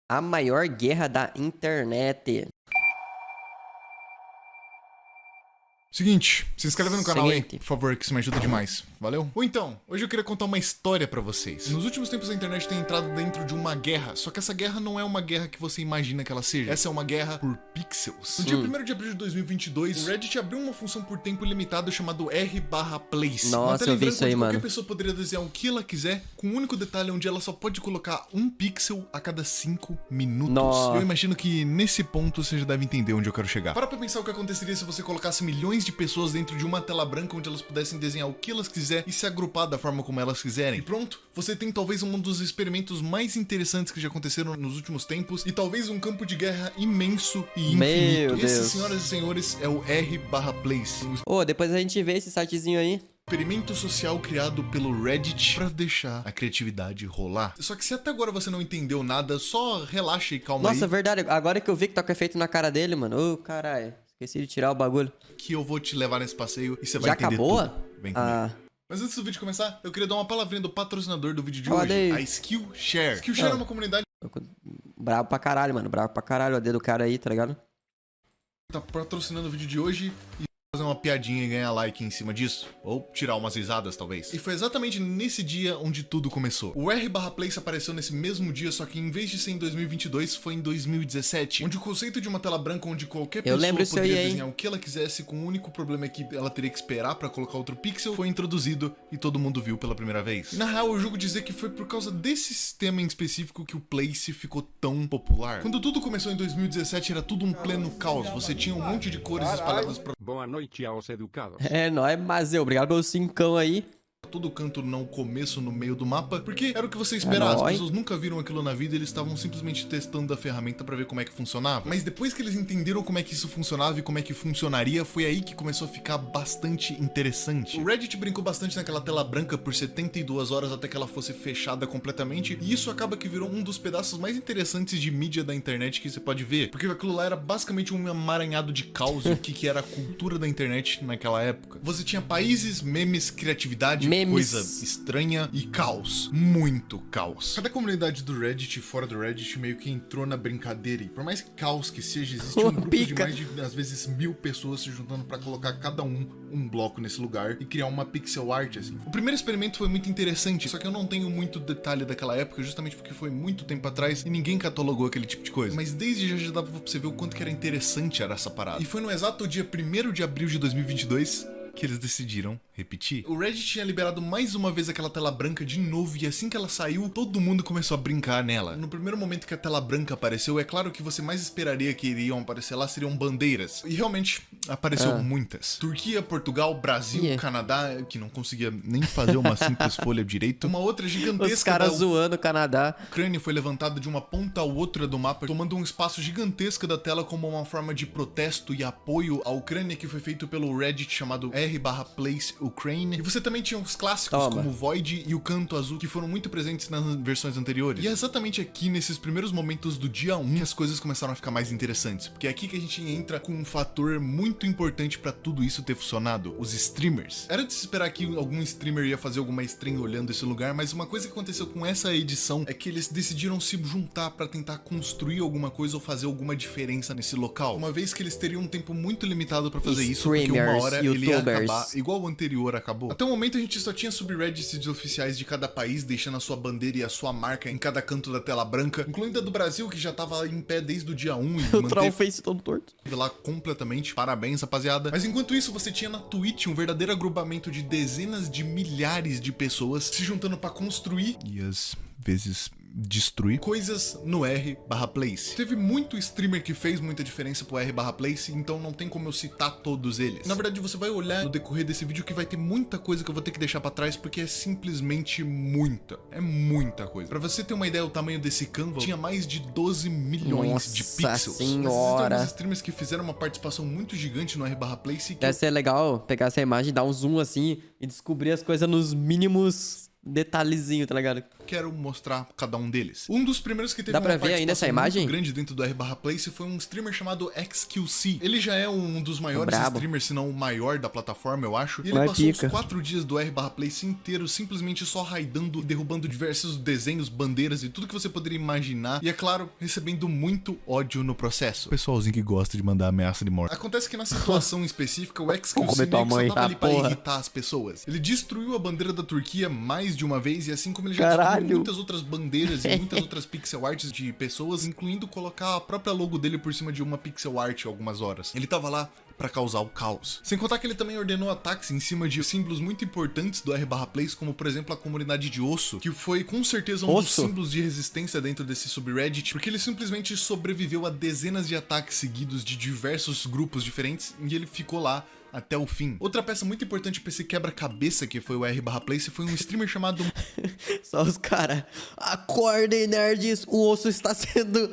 A maior guerra da internet. Seguinte, se inscreve no canal aí, Seguinte. por favor, que isso me ajuda demais. Valeu? Ou então, hoje eu queria contar uma história pra vocês. Nos últimos tempos a internet tem entrado dentro de uma guerra, só que essa guerra não é uma guerra que você imagina que ela seja. Essa é uma guerra por pixels. No dia 1º de abril de 2022, o Reddit abriu uma função por tempo limitado chamado r/place. Nossa, eu vi isso aí, Qualquer mano. pessoa poderia desenhar o que ela quiser, com um único detalhe onde ela só pode colocar um pixel a cada 5 minutos. Nossa. Eu imagino que nesse ponto você já deve entender onde eu quero chegar. Para pra pensar o que aconteceria se você colocasse milhões de pessoas dentro de uma tela branca onde elas pudessem desenhar o que elas quiserem e se agrupar da forma como elas quiserem. E pronto, você tem talvez um dos experimentos mais interessantes que já aconteceram nos últimos tempos e talvez um campo de guerra imenso e infinito. Meu Esse, Deus. senhoras e senhores, é o r/place. Ô, depois a gente vê esse sitezinho aí. Experimento social criado pelo Reddit pra deixar a criatividade rolar. Só que se até agora você não entendeu nada, só relaxa e calma Nossa, aí, verdade. Agora que eu vi que tá com efeito na cara dele, mano. Ô, caralho. Esqueci de tirar o bagulho. que eu vou te levar nesse passeio e você vai Já entender acabou? tudo. Vem comigo. Ah, Mas antes do vídeo começar, eu queria dar uma palavrinha do patrocinador do vídeo de Olha hoje, aí. a Skillshare. Skillshare é uma comunidade bravo pra caralho, mano. Bravo pra caralho. O dedo do cara aí, tá ligado? que tá patrocinando o vídeo de hoje e fazer uma piadinha e ganhar like em cima disso. Ou tirar umas risadas, talvez. E foi exatamente nesse dia onde tudo começou. O r/place apareceu nesse mesmo dia, só que em vez de ser em 2022, foi em 2017. Onde o conceito de uma tela branca onde qualquer pessoa lembro isso poderia aí, hein? desenhar o que ela quisesse, com o único problema é que ela teria que esperar pra colocar outro pixel, foi introduzido e todo mundo viu pela primeira vez. E na real, eu julgo dizer que foi por causa desse sistema em específico que o Place ficou tão popular. Quando tudo começou em 2017, era tudo um pleno caos. Você tinha um monte de cores espalhadas pra Boa noite aos educados. É nóis, Mazeu. Obrigado pelo cincão aí. todo canto no começo, no meio do mapa, porque era o que você esperava. As nóis. pessoas nunca viram aquilo na vida, eles estavam simplesmente testando a ferramenta pra ver como é que funcionava. Mas depois que eles entenderam como é que isso funcionava e como é que funcionaria, foi aí que começou a ficar bastante interessante. O Reddit brincou bastante naquela tela branca por 72 horas até que ela fosse fechada completamente, e isso acaba que virou um dos pedaços mais interessantes de mídia da internet que você pode ver, porque aquilo lá era basicamente um emaranhado de caos, o que era a cultura da internet naquela época. Você tinha países, memes, criatividade, coisa estranha e caos. Muito caos. Cada comunidade do Reddit e fora do Reddit meio que entrou na brincadeira, e por mais caos que seja, existe um grupo de mais de, às vezes, 1000 pessoas se juntando pra colocar cada um bloco nesse lugar e criar uma pixel art, assim. O primeiro experimento foi muito interessante, só que eu não tenho muito detalhe daquela época, justamente porque foi muito tempo atrás e ninguém catalogou aquele tipo de coisa. Mas desde já dava pra você ver o quanto que era interessante era essa parada. E foi no exato dia 1º de abril de 2022 que eles decidiram repetir. O Reddit tinha liberado mais uma vez aquela tela branca de novo, e assim que ela saiu, todo mundo começou a brincar nela. No primeiro momento que a tela branca apareceu, é claro que você mais esperaria que iriam aparecer lá seriam bandeiras. E realmente, apareceu muitas. Turquia, Portugal, Brasil, Canadá, que não conseguia nem fazer uma simples folha direito. Uma outra gigantesca. Os caras zoando o Canadá. A Ucrânia foi levantada de uma ponta a outra do mapa, tomando um espaço gigantesco da tela como uma forma de protesto e apoio à Ucrânia, que foi feito pelo Reddit chamado r/place Ukraine. E você também tinha os clássicos como o Void e o Canto Azul, que foram muito presentes nas versões anteriores. E é exatamente aqui, nesses primeiros momentos do dia 1, que as coisas começaram a ficar mais interessantes, porque é aqui que a gente entra com um fator muito importante pra tudo isso ter funcionado: os streamers. Era de se esperar que algum streamer ia fazer alguma stream olhando esse lugar, mas uma coisa que aconteceu com essa edição é que eles decidiram se juntar pra tentar construir alguma coisa ou fazer alguma diferença nesse local, uma vez que eles teriam um tempo muito limitado pra fazer isso, porque uma hora ele ia acabar igual o anterior acabou. Até o momento a gente só tinha subreddits oficiais de cada país, deixando a sua bandeira e a sua marca em cada canto da tela branca, incluindo a do Brasil, que já tava em pé desde o dia 1 e O Trollface todo torto. lá completamente. Parabéns, rapaziada. Mas enquanto isso, você tinha na Twitch um verdadeiro agrupamento de dezenas de milhares de pessoas se juntando pra construir e às vezes destruir coisas no r/place. Teve muito streamer que fez muita diferença pro r/place, então não tem como eu citar todos eles. Na verdade, você vai olhar no decorrer desse vídeo que vai ter muita coisa que eu vou ter que deixar pra trás, porque é simplesmente muita. É muita coisa. Pra você ter uma ideia do tamanho desse Canva, tinha mais de 12 milhões de pixels. Senhora. Mas existem alguns streamers que fizeram uma participação muito gigante no r/place. Deve ser legal pegar essa imagem, dar um zoom assim e descobrir as coisas nos mínimos detalhezinhos, tá ligado? quero mostrar cada um deles. Um dos primeiros que teve Dá pra uma ver ainda essa participação imagem? muito grande dentro do r/place foi um streamer chamado XQC. Ele já é um dos maiores Brabo. streamers, se não o maior da plataforma, eu acho. E ele Vai passou pica. os 4 dias do r/place inteiro simplesmente só raidando, derrubando diversos desenhos, bandeiras e tudo que você poderia imaginar. E é claro, recebendo muito ódio no processo. Pessoalzinho que gosta de mandar ameaça de morte. Acontece que na situação específica, o XQC Vou comer tua meio que só mãe. tava ali Ah, pra porra. irritar as pessoas. Ele destruiu a bandeira da Turquia mais de uma vez, e assim como ele já Caralho. destruiu muitas outras bandeiras e muitas outras pixel arts de pessoas, incluindo colocar a própria logo dele por cima de uma pixel art algumas horas. Ele tava lá pra causar o caos. Sem contar que ele também ordenou ataques em cima de símbolos muito importantes do r/place, como por exemplo a comunidade de osso, que foi com certeza um dos Osso? símbolos de resistência dentro desse subreddit, porque ele simplesmente sobreviveu a dezenas de ataques seguidos de diversos grupos diferentes e ele ficou lá até o fim. Outra peça muito importante pra esse quebra-cabeça que foi o r/place foi um streamer chamado Só os caras. Acordem, nerds! O osso está sendo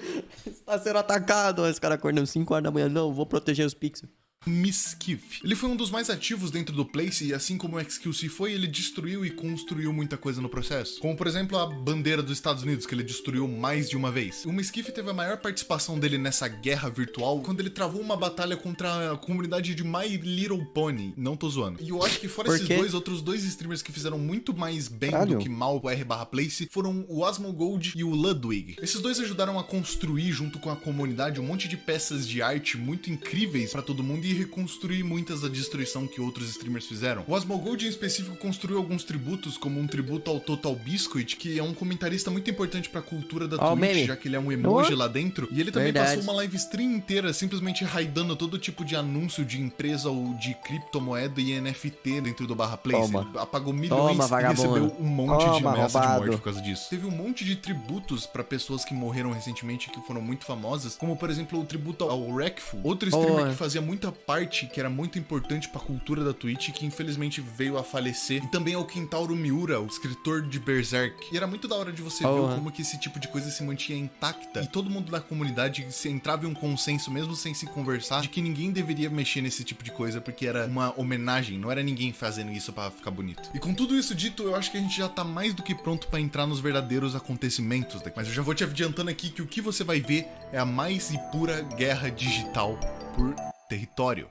atacado. Aí os caras acordam 5 horas da manhã. Não, vou proteger os pixels. Miskiff. Ele foi um dos mais ativos dentro do Place e assim como o XQC foi, ele destruiu e construiu muita coisa no processo. Como por exemplo a bandeira dos Estados Unidos, que ele destruiu mais de uma vez. O Miskiff teve a maior participação dele nessa guerra virtual quando ele travou uma batalha contra a comunidade de My Little Pony. Não tô zoando. E eu acho que fora Por esses quê? outros dois streamers que fizeram muito mais bem Caralho. do que mal o r/place foram o Asmongold e o Ludwig. Esses dois ajudaram a construir junto com a comunidade um monte de peças de arte muito incríveis pra todo mundo e reconstruir muitas da destruição que outros streamers fizeram. O Asmongold em específico construiu alguns tributos, como um tributo ao Total Biscuit, que é um comentarista muito importante pra cultura da Ó, o Twitch, meme. já que ele é um emoji lá dentro. E ele também Verdade. passou uma live stream inteira simplesmente raidando todo tipo de anúncio de empresa ou de criptomoeda e NFT dentro do /place. Toma. Ele apagou milhões Toma, e vagabundo. recebeu um monte de Toma, ameaça de roubado. morte por causa disso. Teve um monte de tributos pra pessoas que morreram recentemente que foram muito famosas, como por exemplo o tributo ao Wreckful, outro streamer Porra. que fazia muita parte, que era muito importante pra cultura da Twitch, que infelizmente veio a falecer. E também ao Kentaro Miura, o escritor de Berserk. E era muito da hora de você ver Porra. como que esse tipo de coisa se mantinha intacta. E todo mundo da comunidade se entrava em um consenso, mesmo sem se conversar, de que ninguém deveria mexer nesse tipo de coisa, porque era uma homenagem, não era ninguém fazendo isso pra ficar bonito. E com tudo isso dito, eu acho que a gente já tá mais do que pronto pra entrar nos verdadeiros acontecimentos daqui. Mas eu já vou te adiantando aqui que o que você vai ver é a mais e pura guerra digital por território.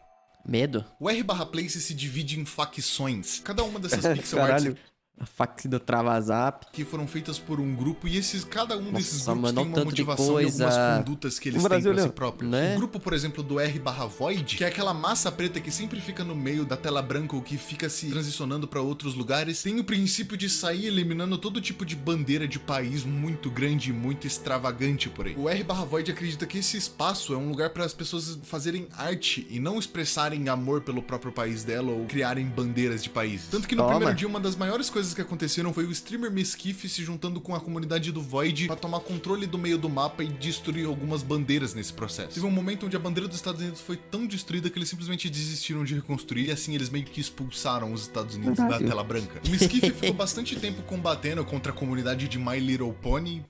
Medo? O r/place se divide em facções. Cada uma dessas pixel arts Caralho. A fax do Travazap. que foram feitas por um grupo e cada um desses Nossa, grupos mano, tem olha o uma tanto de motivação e coisa. algumas condutas que eles O têm Brasil, pra si Leandro, próprios. né? O grupo, por exemplo, do r/void, que é aquela massa preta que sempre fica no meio da tela branca ou que fica se transicionando pra outros lugares, tem o princípio de sair eliminando todo tipo de bandeira de país muito grande e muito extravagante por aí. O r/void acredita que esse espaço é um lugar para as pessoas fazerem arte e não expressarem amor pelo próprio país dela ou criarem bandeiras de países. Tanto que no Toma. primeiro dia, uma das maiores coisas que aconteceram foi o streamer Miskiff se juntando com a comunidade do Void pra tomar controle do meio do mapa e destruir algumas bandeiras nesse processo. Teve um momento onde a bandeira dos Estados Unidos foi tão destruída que eles simplesmente desistiram de reconstruir e assim eles meio que expulsaram os Estados Unidos da Verdade. tela branca. O Miskiff ficou bastante tempo combatendo contra a comunidade de My Little Pony.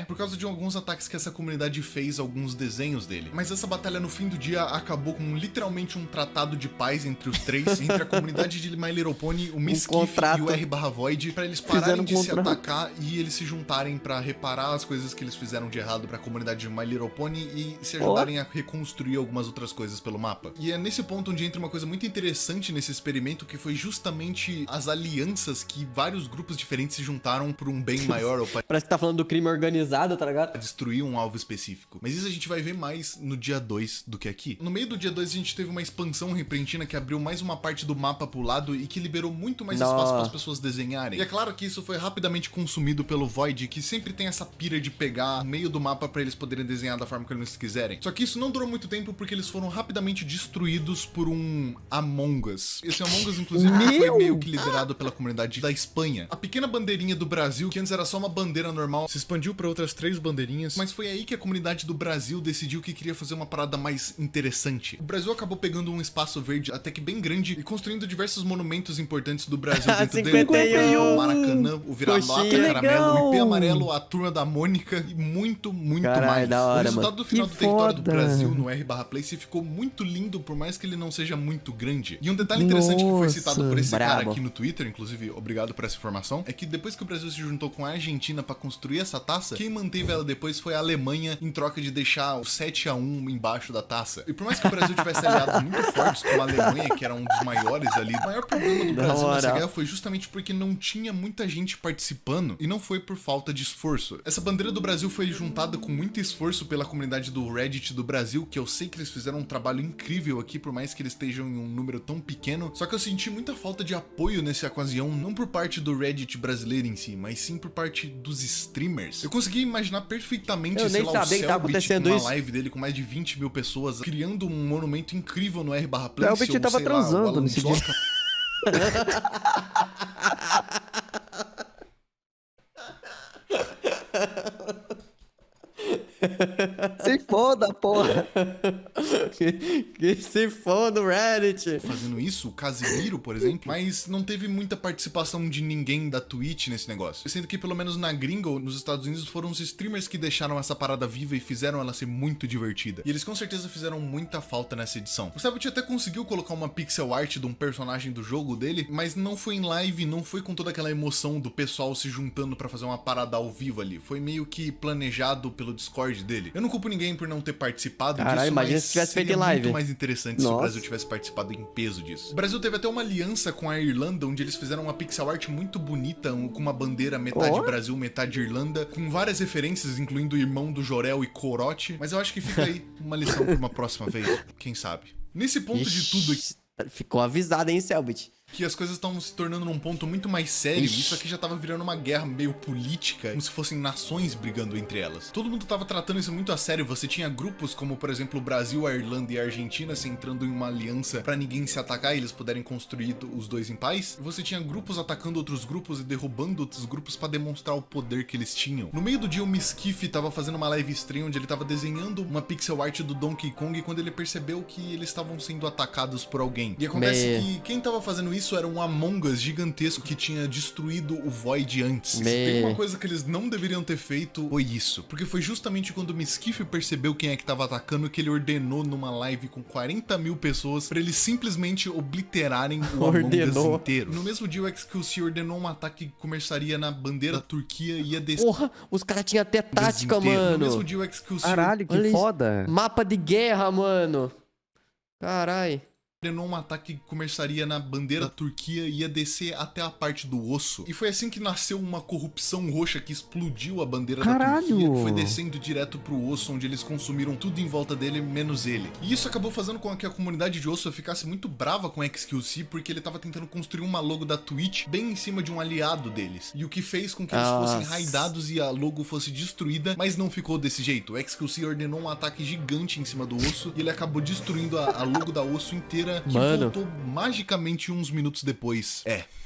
Por causa de alguns ataques que essa comunidade fez alguns desenhos dele. Mas essa batalha no fim do dia acabou com literalmente um tratado de paz entre os três, entre a comunidade de My Little Pony, o Miskiff contrato. e o r/void, pra eles pararem Fizeram um de se contrato. atacar e eles se juntarem pra reparar as coisas que eles fizeram de errado pra comunidade de My Little Pony e se ajudarem a reconstruir algumas outras coisas pelo mapa. E é nesse ponto onde entra uma coisa muito interessante nesse experimento, que foi justamente as alianças que vários grupos diferentes se juntaram por um bem maior ou Parece que tá falando do crime organizado, tá ligado? destruir um alvo específico. Mas isso a gente vai ver mais no dia 2 do que aqui. No meio do dia 2 a gente teve uma expansão repentina que abriu mais uma parte do mapa pro lado e que liberou muito mais espaço para as pessoas desenharem. E é claro que isso foi rapidamente consumido pelo Void, que sempre tem essa pira de pegar o meio do mapa para eles poderem desenhar da forma que eles quiserem. Só que isso não durou muito tempo porque eles foram rapidamente destruídos por um Among Us. Esse Among Us, inclusive, foi meio que liderado pela comunidade da Espanha. A pequena bandeirinha do Brasil, que antes era só uma bandeira normal, se expandiu pra outras 3 bandeirinhas, mas foi aí que a comunidade do Brasil decidiu que queria fazer uma parada mais interessante. O Brasil acabou pegando um espaço verde até que bem grande e construindo diversos monumentos importantes do Brasil dentro dele. 51. O Maracanã, o Vira-Lata, Coxinha. Caramelo, o IP Amarelo, a Turma da Mônica e muito Caralho, mais. da hora, o resultado mano. do final Que do território do foda. Brasil no R/Place ficou muito lindo, por mais que ele não seja muito grande. E um detalhe interessante que foi citado por esse cara Brabo. aqui no Twitter, inclusive, obrigado por essa informação, é que depois que o Brasil se juntou com a Argentina pra construir essa taça, quem manteve ela depois foi a Alemanha, em troca de deixar o 7-1 embaixo da taça. E por mais que o Brasil tivesse aliados muito fortes com a Alemanha, que era um dos maiores ali, o maior problema do Brasil nessa guerra foi justamente porque não tinha muita gente participando e não foi por falta de esforço. Essa bandeira do Brasil foi juntada com muito esforço pela comunidade do Reddit do Brasil, que eu sei que eles fizeram um trabalho incrível aqui, por mais que eles estejam em um número tão pequeno. Só que eu senti muita falta de apoio nessa ocasião, não por parte do Reddit brasileiro em si, mas sim por parte dos streamers. Eu consegui imaginar perfeitamente, Eu sei nem lá, sabia o que tava Selbit acontecendo com uma isso. live dele com mais de 20 mil pessoas, criando um monumento incrível no R/Place. Selbit ou, tava sei lá, transando o Alan nesse dia. Joca. Se foda, porra. Que se for no Reddit. Fazendo isso, o Casimiro, por exemplo, mas não teve muita participação de ninguém da Twitch nesse negócio. Sendo que pelo menos na gringa, nos Estados Unidos, foram os streamers que deixaram essa parada viva e fizeram ela ser muito divertida. E eles com certeza fizeram muita falta nessa edição. O Selbit até conseguiu colocar uma pixel art de um personagem do jogo dele, mas não foi em live, não foi com toda aquela emoção do pessoal se juntando pra fazer uma parada ao vivo ali. Foi meio que planejado pelo Discord dele. Eu não culpo ninguém por não ter participado Caralho, disso, imagina mas se tivesse feito seria em live. muito mais interessante se o Nossa. Brasil tivesse participado em peso disso. O Brasil teve até uma aliança com a Irlanda, onde eles fizeram uma pixel art muito bonita, com uma bandeira metade Oh. Brasil, metade Irlanda, com várias referências, incluindo o irmão do Jorel e Corote. Mas eu acho que fica aí uma lição pra uma próxima vez, quem sabe. Nesse ponto de tudo aqui, Ficou avisado, hein, Selbit? que as coisas estão se tornando num ponto muito mais sério. Ixi. Isso aqui já tava virando uma guerra meio política, como se fossem nações brigando entre elas. Todo mundo tava tratando isso muito a sério. Você tinha grupos como, por exemplo, o Brasil, a Irlanda e a Argentina se entrando em uma aliança pra ninguém se atacar e eles puderem construir os dois em paz. E você tinha grupos atacando outros grupos e derrubando outros grupos pra demonstrar o poder que eles tinham. No meio do dia, o Miskiff tava fazendo uma live stream onde ele tava desenhando uma pixel art do Donkey Kong quando ele percebeu que eles estavam sendo atacados por alguém. E acontece que quem tava fazendo isso era um Among Us gigantesco que tinha destruído o Void antes. Se tem uma coisa que eles não deveriam ter feito, foi isso. Porque foi justamente quando o Miskiff percebeu quem é que tava atacando que ele ordenou numa live com 40 mil pessoas pra eles simplesmente obliterarem o Among Us inteiro. No mesmo dia, o XQC ordenou um ataque que começaria na bandeira da Turquia e ia descer. Porra, os caras tinham até tática, No mesmo mano. dia, o XQC Caralho, Olha que isso. foda. Mapa de guerra, mano. Carai. ordenou um ataque que começaria na bandeira da Turquia e ia descer até a parte do osso. E foi assim que nasceu uma corrupção roxa que explodiu a bandeira da Caralho! Turquia. Foi descendo direto pro osso, onde eles consumiram tudo em volta dele, menos ele. E isso acabou fazendo com que a comunidade de osso ficasse muito brava com o XQC, porque ele tava tentando construir uma logo da Twitch bem em cima de um aliado deles. E o que fez com que eles fossem raidados e a logo fosse destruída, mas não ficou desse jeito. O XQC ordenou um ataque gigante em cima do osso e ele acabou destruindo a logo da osso inteira, que voltou magicamente uns minutos depois.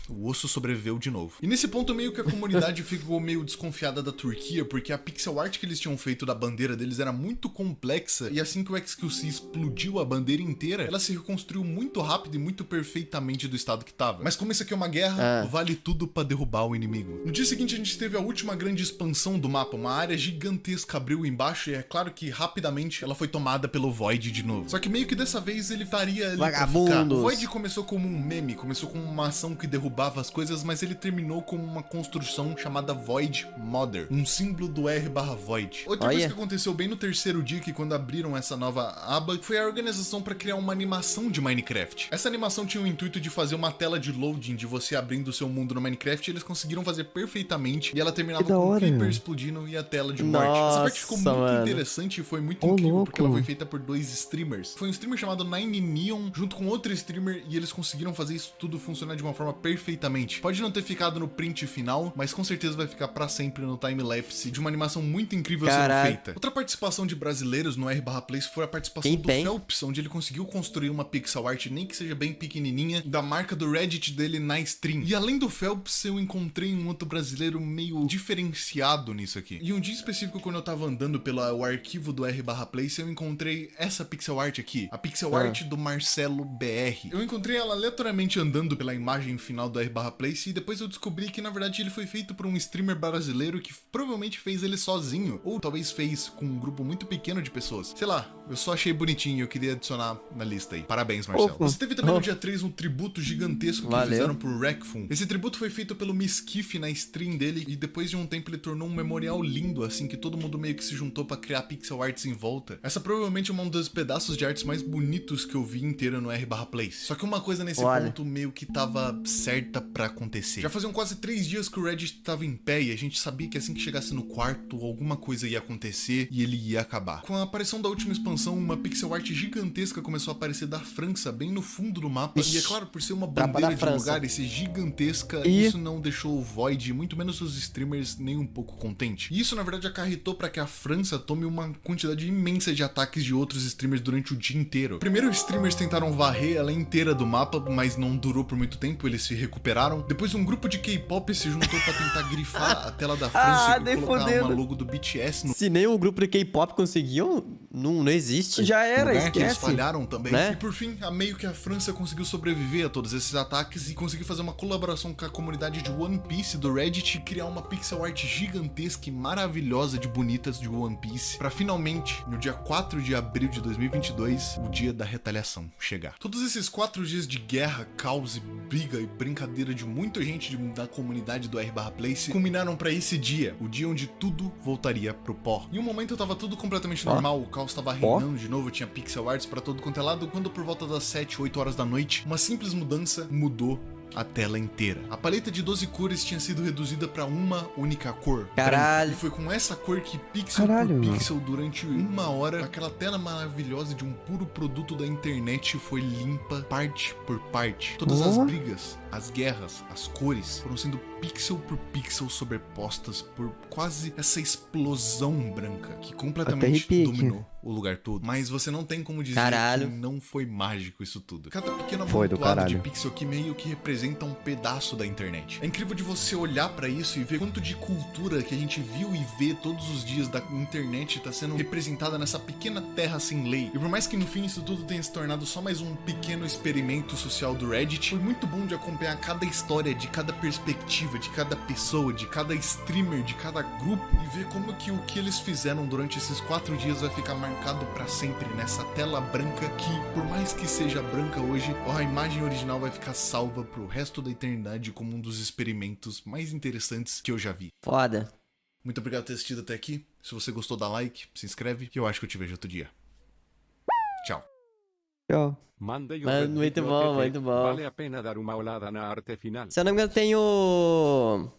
O osso sobreviveu de novo. E nesse ponto meio que a comunidade ficou meio desconfiada da Turquia, porque a pixel art que eles tinham feito da bandeira deles era muito complexa, e assim que o XQC explodiu a bandeira inteira, ela se reconstruiu muito rápido e muito perfeitamente do estado que tava. Mas como isso aqui é uma guerra, vale tudo pra derrubar o inimigo. No dia seguinte a gente teve a última grande expansão do mapa, uma área gigantesca abriu embaixo, e é claro que rapidamente ela foi tomada pelo Void de novo. Só que meio que dessa vez ele estaria ali pra ficar. O Void começou como um meme, começou como uma ação que derrubava as coisas, mas ele terminou como uma construção chamada Void Mother, um símbolo do R/Void. Outra coisa que aconteceu bem no terceiro dia, que quando abriram essa nova aba, foi a organização para criar uma animação de Minecraft. Essa animação tinha o intuito de fazer uma tela de loading de você abrindo o seu mundo no Minecraft, e eles conseguiram fazer perfeitamente, e ela terminava com um creeper explodindo e a tela de morte. Essa parte ficou muito interessante e foi muito incrível, porque ela foi feita por dois streamers. Foi um streamer chamado Nine Neon junto com outro streamer, e eles conseguiram fazer isso tudo funcionar de uma forma perfeitamente. Pode não ter ficado no print final, mas com certeza vai ficar pra sempre no time-lapse de uma animação muito incrível sendo feita. Outra participação de brasileiros no R/Place foi a participação do Phelps, onde ele conseguiu construir uma pixel art, nem que seja bem pequenininha, da marca do Reddit dele na stream. E além do Phelps, eu encontrei um outro brasileiro meio diferenciado nisso aqui. E um dia específico, quando eu tava andando pelo arquivo do R/Place, eu encontrei essa pixel art aqui, a pixel art do Marcelo BR. Eu encontrei ela aleatoriamente andando pela imagem final do R/Place e depois eu descobri que na verdade ele foi feito por um streamer brasileiro que provavelmente fez ele sozinho, ou talvez fez com um grupo muito pequeno de pessoas. Sei lá, eu só achei bonitinho e eu queria adicionar na lista aí. Parabéns, Marcelo. Você teve também no dia 3 um tributo gigantesco que fizeram pro Rekfun. Esse tributo foi feito pelo Miskiff na stream dele e depois de um tempo ele tornou um memorial lindo, assim, que todo mundo meio que se juntou pra criar pixel arts em volta. Essa provavelmente é um dos pedaços de artes mais bonitos que eu vi inteira no R/Place. Só que uma coisa nesse ponto meio que tava certa pra acontecer. Já faziam quase 3 dias que o Reddit tava em pé e a gente sabia que assim que chegasse no quarto, alguma coisa ia acontecer e ele ia acabar. Com a aparição da última expansão, uma pixel art gigantesca começou a aparecer da França, bem no fundo do mapa. E é claro, por ser uma bandeira de lugar, esse gigantesca, isso não deixou o Void, muito menos os streamers, nem um pouco contente. E isso, na verdade, acarretou pra que a França tome uma quantidade imensa de ataques de outros streamers durante o dia inteiro. Primeiro, os streamers tentaram varrer ela inteira do mapa, mas não durou por muito tempo, eles se recuperaram. Depois, um grupo de K-pop se juntou pra tentar grifar a tela da França e colocar uma logo do BTS no... Se nem o grupo de K-pop conseguiu, não existe. Já era, esquece. esquece. Eles falharam também. Né? E por fim, meio que a França conseguiu sobreviver a todos esses ataques e conseguiu fazer uma colaboração com a comunidade de One Piece do Reddit e criar uma pixel art gigantesca e maravilhosa de bonitas de One Piece pra finalmente, no dia 4 de abril de 2022, o dia da retaliação chegar. Todos esses 4 dias de guerra, caos e briga e brincadeira de muita gente da comunidade do R/Place culminaram pra esse dia, o dia onde tudo voltaria pro pó. Em um momento tava tudo completamente normal, o caos tava reinando de novo, tinha pixel arts pra todo quanto é lado, quando por volta das 7, 8 horas da noite, uma simples mudança mudou a tela inteira. A paleta de 12 cores tinha sido reduzida pra uma única cor. Caralho. Branca. E foi com essa cor que pixel por pixel durante 1 hora, aquela tela maravilhosa de um puro produto da internet foi limpa parte por parte. Todas as brigas, as guerras, as cores foram sendo pixel por pixel sobrepostas por quase essa explosão branca que completamente dominou o lugar todo. Mas você não tem como dizer que não foi mágico isso tudo. Cada pequeno amontoado de pixel que meio que representa um pedaço da internet. É incrível de você olhar pra isso e ver quanto de cultura que a gente viu e vê todos os dias da internet tá sendo representada nessa pequena terra sem lei. E por mais que no fim isso tudo tenha se tornado só mais um pequeno experimento social do Reddit, foi muito bom de acompanhar cada história, de cada perspectiva, de cada pessoa, de cada streamer, de cada grupo e ver como que o que eles fizeram durante esses 4 dias vai ficar marcado pra sempre nessa tela branca que, por mais que seja branca hoje, a imagem original vai ficar salva pro resto da eternidade como um dos experimentos mais interessantes que eu já vi. Foda. Muito obrigado por ter assistido até aqui. Se você gostou, dá like, se inscreve e eu acho que eu te vejo outro dia. Tchau. Tchau. Mano, muito bom, muito bom. Vale a pena dar uma olhada na arte final. Se eu não me engano, tem o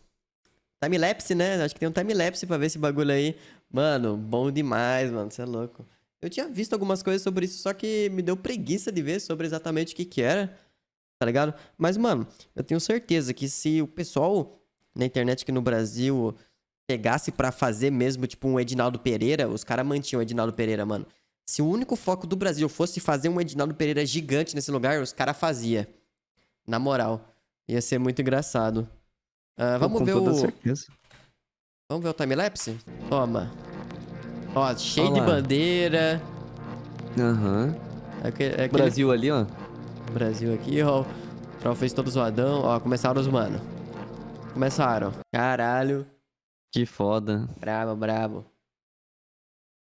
time-lapse, né? Acho que tem um time-lapse pra ver esse bagulho aí. Mano, bom demais, mano. Você é louco. Eu tinha visto algumas coisas sobre isso, só que me deu preguiça de ver sobre exatamente o que era. Tá ligado? Mas, mano, eu tenho certeza que se o pessoal na internet aqui no Brasil pegasse pra fazer mesmo, tipo, um Edinaldo Pereira, os caras mantinham o Edinaldo Pereira, mano. Se o único foco do Brasil fosse fazer um Edinaldo Pereira gigante nesse lugar, os caras faziam. Na moral. Ia ser muito engraçado. Vamos ver o... certeza. Vamos ver o time-lapse? Toma. Ó, cheio de bandeira. Aham. Aquele... Brasil ali, ó. Brasil aqui, ó. O Troll fez todo zoadão. Ó, começaram os mano. Começaram. Caralho. Que foda. Bravo, bravo.